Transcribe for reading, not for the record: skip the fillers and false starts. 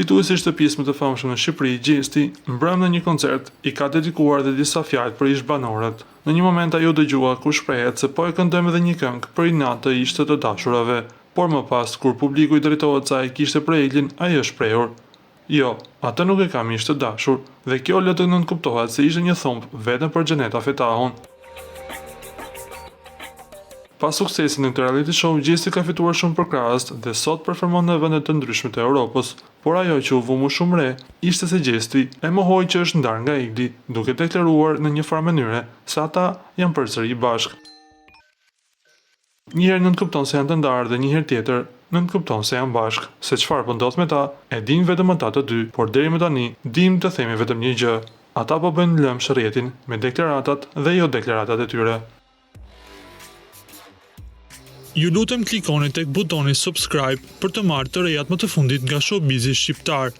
Fituesi i shtëpisë më të famshme në Shqipëri, Gjesti, mbrëmë në një koncert i ka dedikuar dhe disa fjalë për ish-banorët. Në një moment ajo dëgjua ku shprehet se po e këndojmë edhe një këngë për inat të ishte të dashurave, por më pas kur publiku i drejtohet saj kishte prejelin, ai është shprehur: "Jo, atë nuk e kam ish të dashur", dhe kjo lë të nënkuptohet se ishte një thumb vetëm për Xheneta Fetahun. Pas suksesit në këtë reality show, Gjesti ka fituar shumë përkrahës dhe sot performon në vende të ndryshme të Europës, por ajo që u vu më shumë re ishte se Gjesti e mohoi që është ndarë nga Igli, duke deklaruar në një farë mënyre se ata janë përsëri bashkë. Një herë nënkupton se janë të ndarë dhe një herë tjetër nënkupton se janë bashkë, se çfarë po ndodh me ta e dinë vetëm ata të dy, por deri më tani dim të themi vetëm një gjë: ata po bëjnë lëmë rrjetin me deklaratat dhe jo deklaratat e tyre. Ju lutem klikoni tek butoni subscribe për të marrë të rejat më të fundit nga showbizi shqiptar.